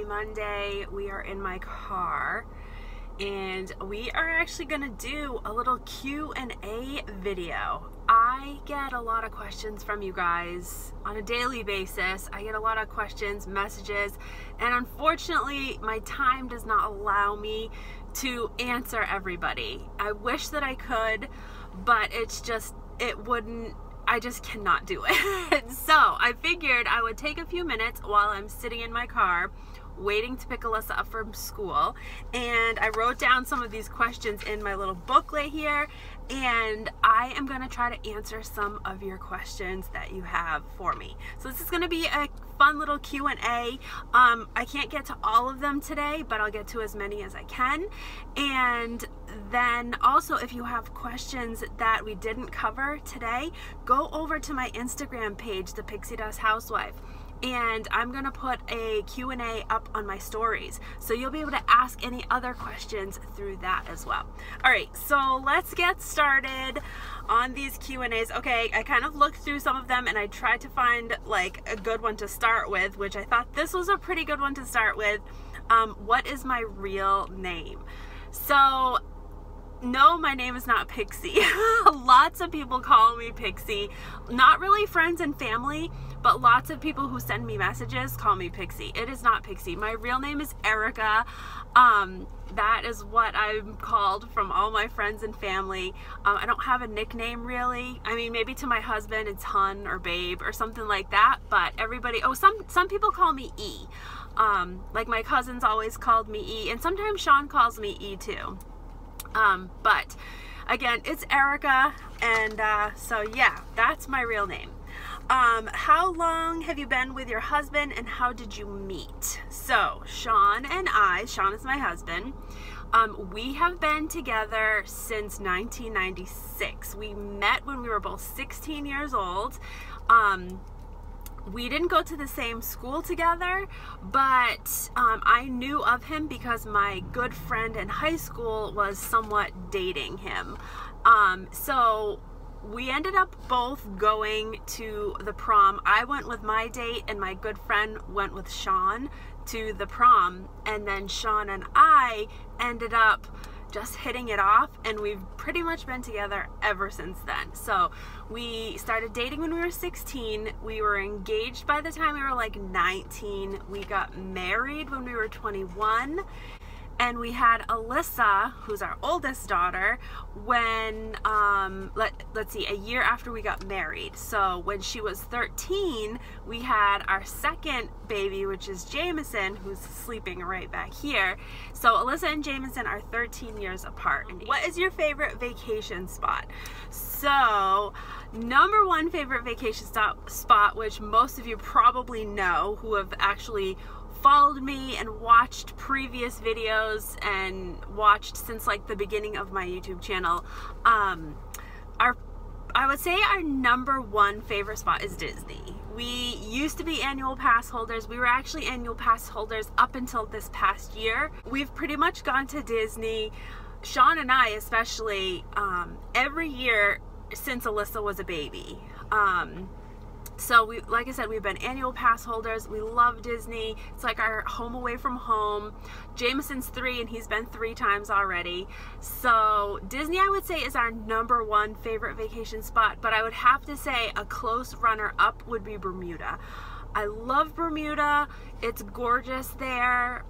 Monday. We are in my car and we are actually gonna do a little Q&A video. I get a lot of questions from you guys on a daily basis. I get a lot of questions, messages, and unfortunately my time does not allow me to answer everybody. I wish that I could, but I just cannot do it. So I figured I would take a few minutes while I'm sitting in my car waiting to pick Alyssa up from school, and I wrote down some of these questions in my little booklet here, and I am going to try to answer some of your questions that you have for me. So this is going to be a fun little Q&A. I can't get to all of them today, but I'll get to as many as I can. And then also, if you have questions that we didn't cover today, go over to my Instagram page, The Pixie Dust Housewife, and I'm gonna put a Q&A up on my stories, so you'll be able to ask any other questions through that as well. All right, so let's get started on these Q&As. Okay, I kind of looked through some of them and I tried to find like a good one to start with, which I thought this was a pretty good one to start with. What is my real name? So no, my name is not Pixie. Lots of people call me Pixie. Not really friends and family, but lots of people who send me messages call me Pixie. It is not Pixie. My real name is Erica. That is what I'm called from all my friends and family. I don't have a nickname really. I mean, maybe to my husband it's Hun or Babe or something like that, but everybody, some people call me E. Like my cousins always called me E, and sometimes Sean calls me E too. But again, it's Erica, and so yeah, that's my real name. How long have you been with your husband and how did you meet? So Sean and Sean is my husband, we have been together since 1996. We met when we were both 16 years old. We didn't go to the same school together, but I knew of him because my good friend in high school was somewhat dating him. So we ended up both going to the prom. I went with my date and my good friend went with Sean to the prom, and then Sean and I ended up just hitting it off, and we've pretty much been together ever since then. So we started dating when we were 16. We were engaged by the time we were like 19. We got married when we were 21. And we had Alyssa, who's our oldest daughter, when, let's see, a year after we got married. So when she was 13, we had our second baby, which is Jameson, who's sleeping right back here. So Alyssa and Jameson are 13 years apart. What is your favorite vacation spot? So number one favorite vacation spot, which most of you probably know who have actually followed me and watched previous videos and watched since like the beginning of my YouTube channel, I would say our number one favorite spot is Disney. We used to be annual pass holders. We were actually annual pass holders up until this past year. We've pretty much gone to Disney, Sean and I especially, every year since Alyssa was a baby. So like I said, we've been annual pass holders. We love Disney. It's like our home away from home. Jameson's 3 and he's been 3 times already. So Disney, I would say, is our number one favorite vacation spot, but I would have to say a close runner up would be Bermuda. I love Bermuda. It's gorgeous there.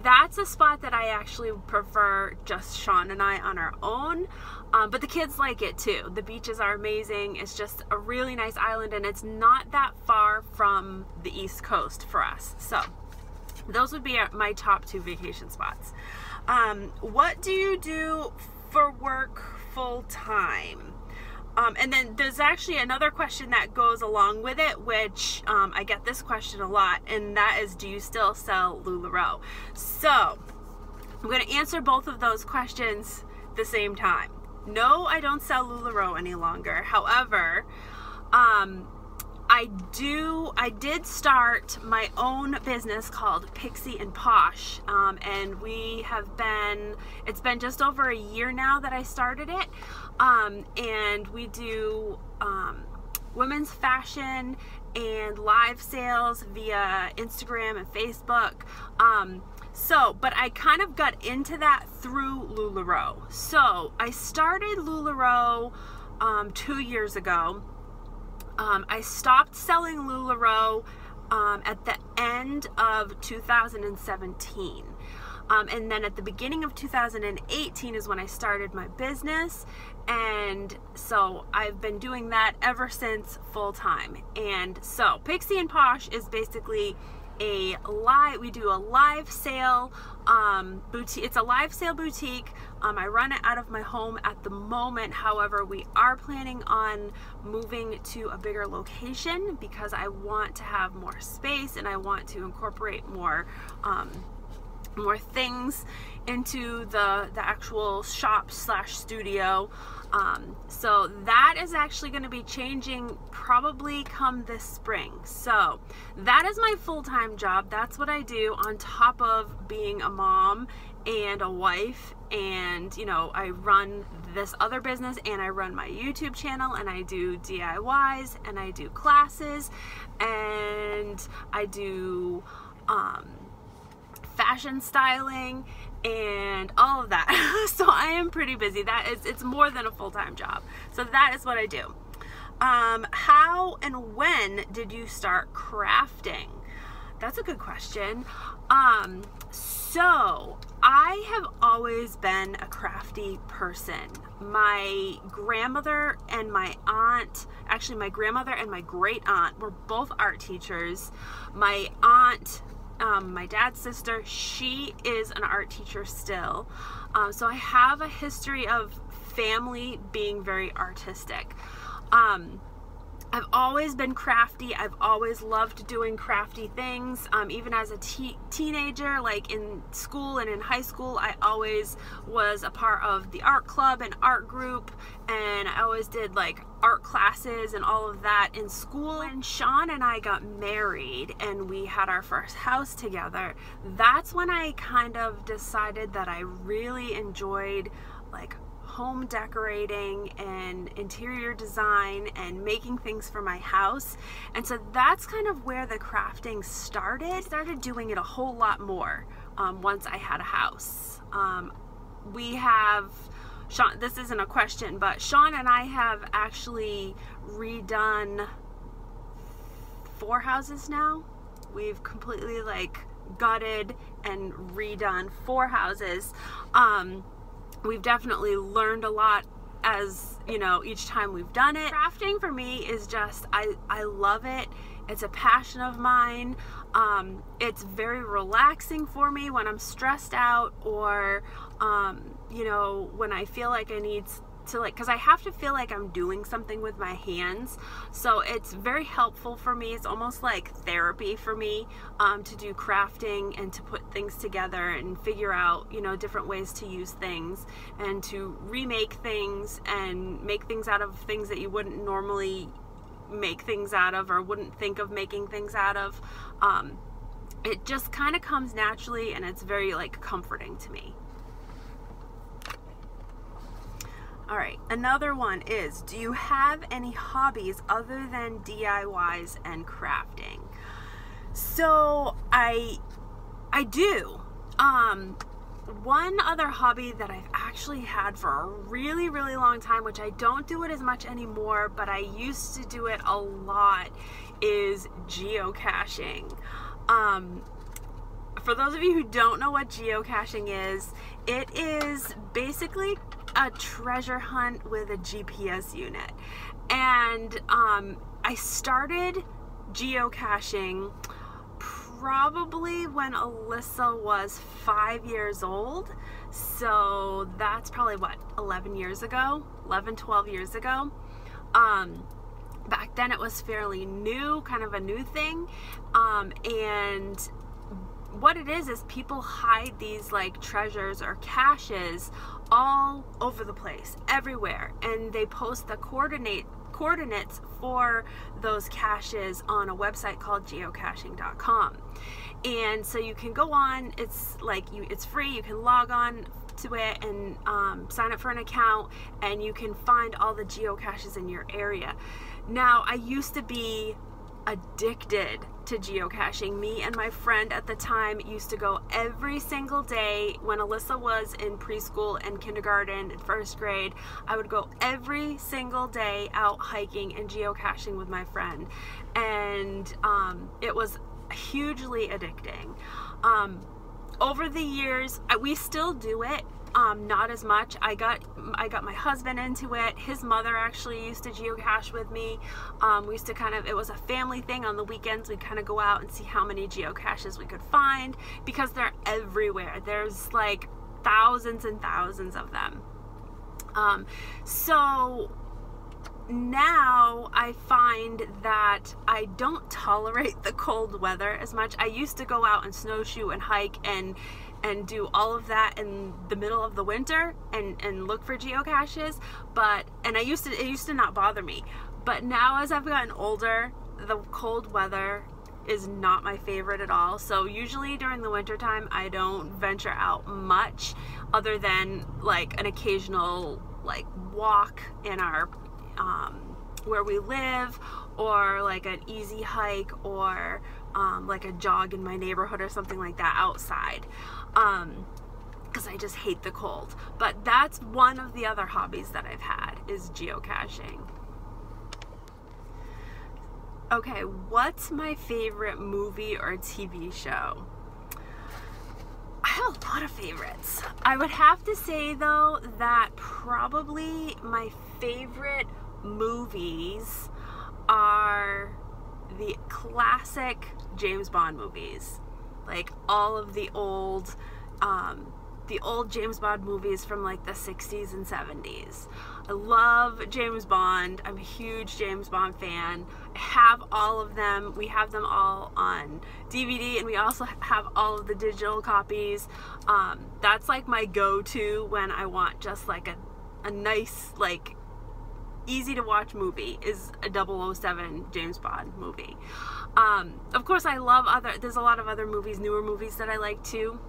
That's a spot that I actually prefer just Sean and I on our own, but the kids like it too. The beaches are amazing. It's just a really nice island, and it's not that far from the East Coast for us. So those would be my top 2 vacation spots. What do you do for work full time? And then there's actually another question that goes along with it, which I get this question a lot, and that is, do you still sell LuLaRoe? So I'm going to answer both of those questions at the same time. No, I don't sell LuLaRoe any longer. However, I did start my own business called Pixie and Posh, and it's been just over a year now that I started it, and we do women's fashion and live sales via Instagram and Facebook. But I kind of got into that through LuLaRoe. So I started LuLaRoe 2 years ago. I stopped selling LuLaRoe at the end of 2017. And then at the beginning of 2018 is when I started my business. And so I've been doing that ever since full time. And so Pixie and Posh is basically we do a live sale boutique. It's a live sale boutique. I run it out of my home at the moment. However, we are planning on moving to a bigger location because I want to have more space and I want to incorporate more things into the actual shop / studio. So that is actually going to be changing probably come this spring. So that is my full-time job. That's what I do on top of being a mom and a wife. And you know, I run this other business and I run my YouTube channel and I do DIYs and I do classes and I do fashion styling and all of that. So I am pretty busy. It's more than a full-time job. So that is what I do. How and when did you start crafting? That's a good question. So I have always been a crafty person. My grandmother and my aunt, actually my grandmother and my great aunt were both art teachers. My aunt, my dad's sister, she is an art teacher still. So I have a history of family being very artistic. I've always been crafty. I've always loved doing crafty things. Even as a teenager, like in school and in high school, I always was a part of the art club and art group, and I always did like art classes and all of that in school. When Sean and I got married and we had our first house together, that's when I kind of decided that I really enjoyed like home decorating and interior design and making things for my house. And so that's kind of where the crafting started. I started doing it a whole lot more once I had a house. We have, Sean, this isn't a question, but Sean and I have actually redone 4 houses now. We've completely like gutted and redone 4 houses. We've definitely learned a lot as, you know, each time we've done it. Crafting for me is just, I love it. It's a passion of mine. It's very relaxing for me when I'm stressed out or, you know, when I feel like I need to like, because I have to feel like I'm doing something with my hands. So it's very helpful for me. It's almost like therapy for me to do crafting and to put things together and figure out, you know, different ways to use things and to remake things and make things out of things that you wouldn't normally make things out of or wouldn't think of making things out of. It just kind of comes naturally and it's very like comforting to me. All right, another one is, do you have any hobbies other than DIYs and crafting? So I do. One other hobby that I've actually had for a really, really long time, which I don't do it as much anymore, but I used to do it a lot, is geocaching. For those of you who don't know what geocaching is, it is basically a treasure hunt with a GPS unit. And I started geocaching probably when Alyssa was 5 years old. So that's probably what, 11 years ago, 12 years ago. Back then it was fairly new, kind of a new thing. And what it is people hide these like treasures or caches all over the place, everywhere, and they post the coordinates for those caches on a website called geocaching.com. And so you can go on, it's like it's free, you can log on to it and sign up for an account, and you can find all the geocaches in your area. Now, I used to be addicted to geocaching. Me and my friend at the time used to go every single day. When Alyssa was in preschool and kindergarten and first grade, I would go every single day out hiking and geocaching with my friend, and it was hugely addicting. Over the years, we still do it. Not as much. I got my husband into it. His mother actually used to geocache with me. We used to it was a family thing. On the weekends, we'd kind of go out and see how many geocaches we could find, because they're everywhere. There's like thousands and thousands of them. So now I find that I don't tolerate the cold weather as much. I used to go out and snowshoe and hike and do all of that in the middle of the winter and look for geocaches, and it used to not bother me. But now, as I've gotten older, the cold weather is not my favorite at all. So usually during the winter time, I don't venture out much, other than like an occasional like walk in our where we live, or like an easy hike, or like a jog in my neighborhood or something like that outside, because I just hate the cold. But that's one of the other hobbies that I've had, is geocaching. Okay, what's my favorite movie or TV show? I have a lot of favorites. I would have to say though that probably my favorite movies are the classic James Bond movies, like all of the old James Bond movies from like the 60s and 70s. I love James Bond. I'm a huge James Bond fan. I have all of them. We have them all on DVD, and we also have all of the digital copies. That's like my go-to when I want just like a nice, like, easy to watch movie, is a 007 James Bond movie. Of course, I love there's a lot of other movies, newer movies that I like too.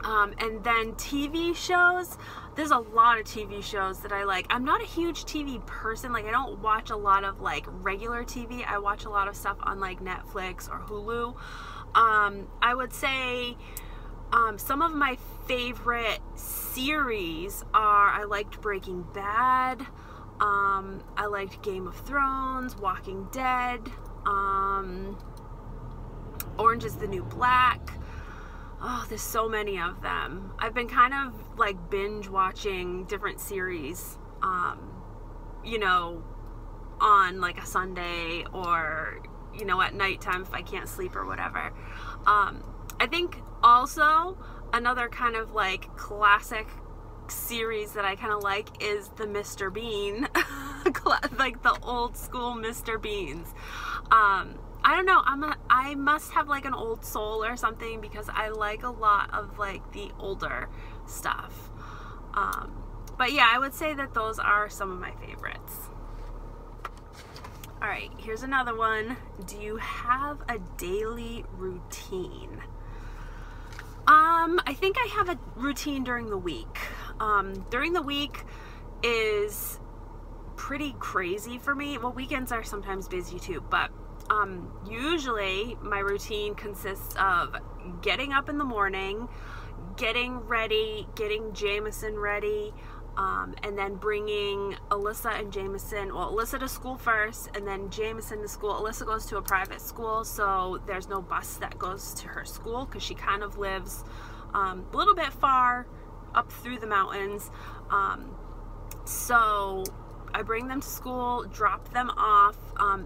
And then TV shows, there's a lot of TV shows that I like. I'm not a huge TV person. Like, I don't watch a lot of like regular TV. I watch a lot of stuff on like Netflix or Hulu. I would say some of my favorite series are, I liked Breaking Bad. I liked Game of Thrones, Walking Dead, Orange is the New Black. Oh, there's so many of them. I've been kind of like binge watching different series, you know, on like a Sunday, or, you know, at nighttime if I can't sleep or whatever. I think also another kind of like classic series that I kind of like is the Mr. Bean, like the old school Mr. Beans. I don't know, I must have like an old soul or something, because I like a lot of like the older stuff. But yeah, I would say that those are some of my favorites. All right, here's another one. Do you have a daily routine? I think I have a routine during the week. During the week is pretty crazy for me. Well, weekends are sometimes busy too, but usually my routine consists of getting up in the morning, getting ready, getting Jameson ready, and then bringing Alyssa and Jameson, well, Alyssa to school first, and then Jameson to school. Alyssa goes to a private school, so there's no bus that goes to her school, because she kind of lives a little bit far up through the mountains. So I bring them to school, drop them off,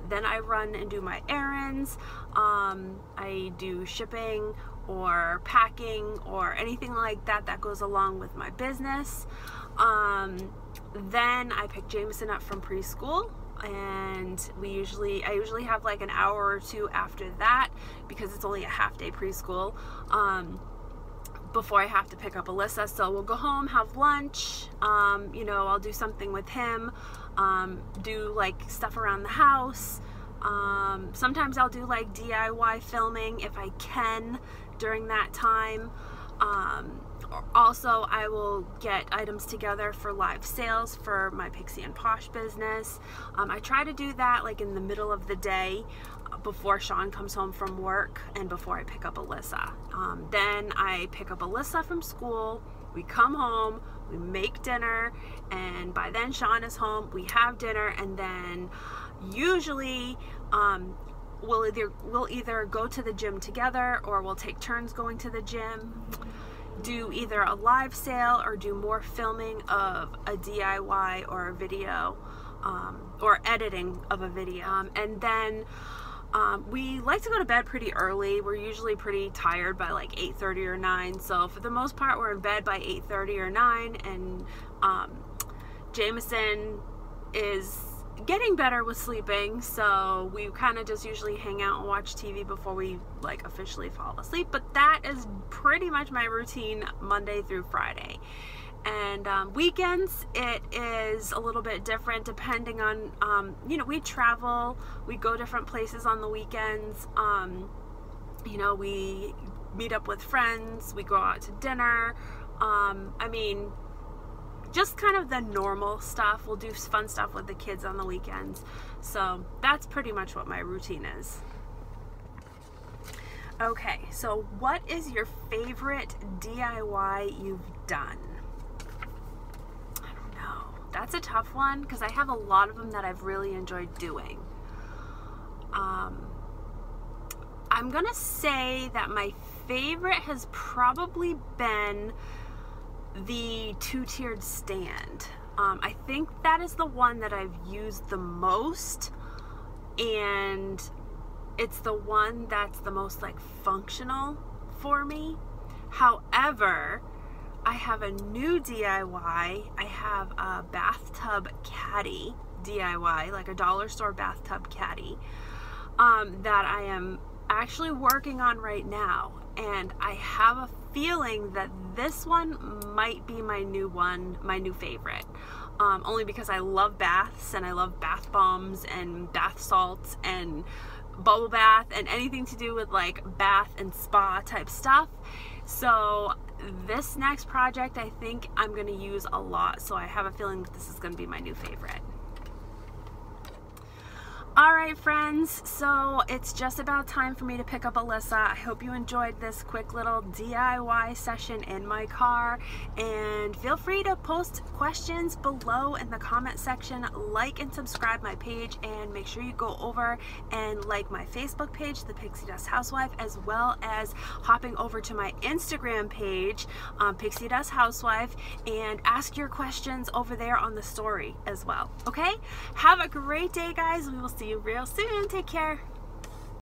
then I run and do my errands. I do shipping or packing or anything like that that goes along with my business. Then I pick Jameson up from preschool, and I usually have like an hour or two after that, because it's only a half-day preschool, before I have to pick up Alyssa. So we'll go home, have lunch, you know, I'll do something with him, do like stuff around the house. Sometimes I'll do like DIY filming if I can during that time. Also, I will get items together for live sales for my Pixie and Posh business. I try to do that like in the middle of the day before Sean comes home from work and before I pick up Alyssa. Then I pick up Alyssa from school, we come home, we make dinner, and by then Sean is home, we have dinner, and then usually we'll either go to the gym together or we'll take turns going to the gym, do either a live sale or do more filming of a DIY or a video, or editing of a video. And then we like to go to bed pretty early. We're usually pretty tired by like 8:30 or 9. So for the most part, we're in bed by 8:30 or 9. And Jameson is getting better with sleeping, so we kind of just usually hang out and watch TV before we like officially fall asleep. But that is pretty much my routine Monday through Friday. And weekends, it is a little bit different depending on, you know, we travel, we go different places on the weekends. You know, we meet up with friends, we go out to dinner. I mean, just kind of the normal stuff. We'll do fun stuff with the kids on the weekends. So that's pretty much what my routine is. Okay, so what is your favorite DIY you've done? That's a tough one because I have a lot of them that I've really enjoyed doing. I'm gonna say that my favorite has probably been the two-tiered stand. I think that is the one that I've used the most, and it's the one that's the most like functional for me. However, I have a new DIY. I have a bathtub caddy DIY, like a dollar store bathtub caddy, that I am actually working on right now. And I have a feeling that this one might be my new favorite. Only because I love baths and I love bath bombs and bath salts and bubble bath and anything to do with like bath and spa type stuff. So this next project I think I'm going to use a lot, so I have a feeling that this is going to be my new favorite. Alright friends, so it's just about time for me to pick up Alyssa. I hope you enjoyed this quick little DIY session in my car, and feel free to post questions below in the comment section, like and subscribe my page, and make sure you go over and like my Facebook page, The Pixie Dust Housewife, as well as hopping over to my Instagram page, Pixie Dust Housewife, and ask your questions over there on the story as well. Okay? Have a great day guys. We will see you real soon. Take care.